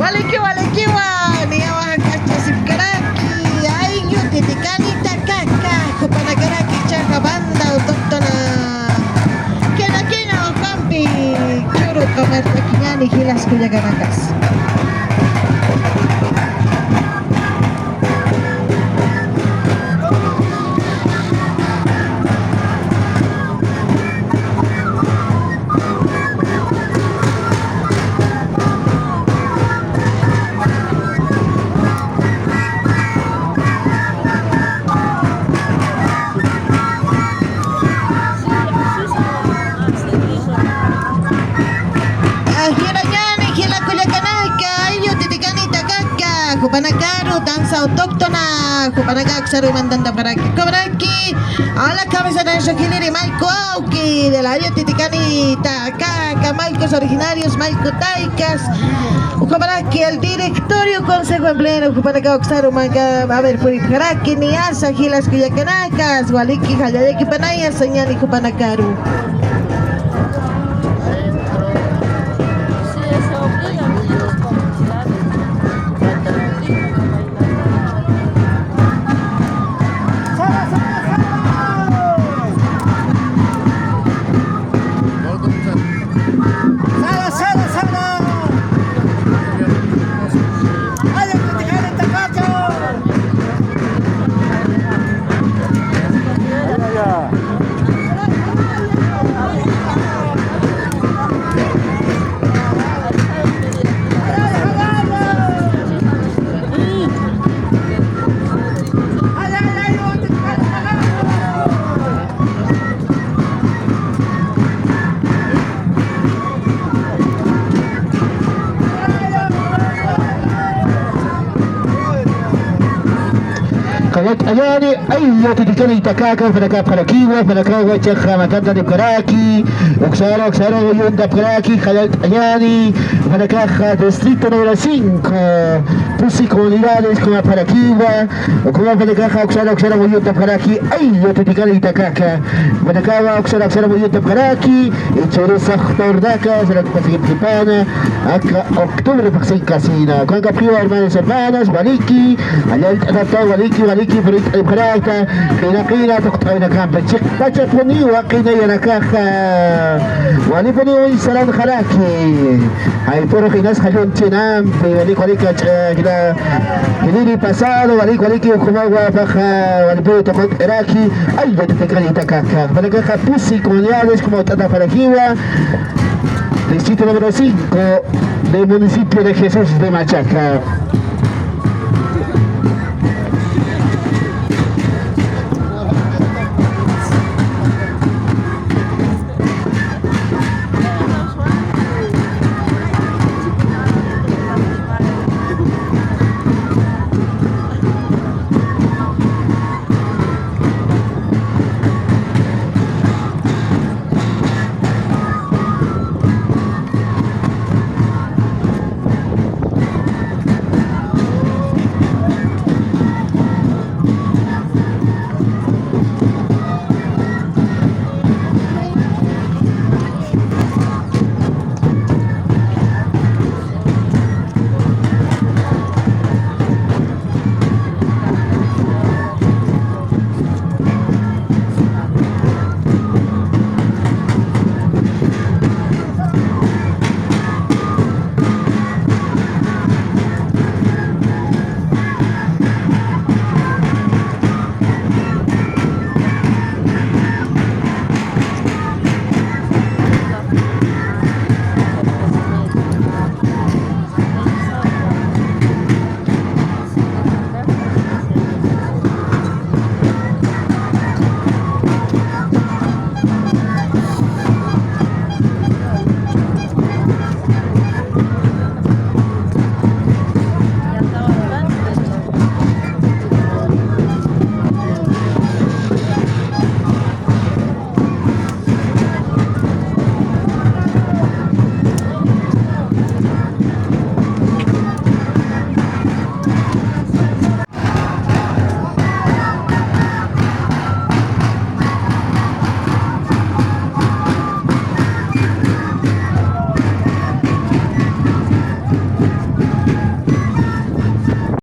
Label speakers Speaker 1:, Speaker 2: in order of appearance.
Speaker 1: Walikiwa niyawa kachasipkaraki ayo titikani takaka kupanakaraki chaka banda autóctona kena kampi churu kamartakiñani hilas kuyakanakas. Kupanakaru danza autóctona kupanakak sarumandanda paraki a la cabeza de Shakiliri Maiko Auki del área Titicani Takaka Maikos originarios Maiko Taikas Kupanaki el directorio consejo en pleno Kupanaka Sarumanga a ver Purikaraki ni Asa Gilas Kuyakanacas Waliki Hayayaki Panaya Señani Kupanakaru.
Speaker 2: Ayani ayo titikani takaka fanaka parakiwa fanaka wacha matanda de Paraki oxara yunda Paraki ayani fanaka distrito número 5 pusi comunidades como Parakiwa o como fanaka oxara yunda Paraki ayo titikani takaka fanaka oxara yunda Paraki y choresa tordaka será participana acá octubre pasin casina con capriva hermanos Waliki allá Waliki Ibrahita kina toktaina kampa chikpacha poniwa kina yanakaha wali poniwa isalan kharaki ay puro kinas halun chinam wali kwalika kina hilini pasado wali kwaliki kumawa baja wali puro tokot iraki ay tetekani takaka balagaha pusi comunidades como Tata Parajiwa distrito número 5 del municipio de Jesús de Machaca.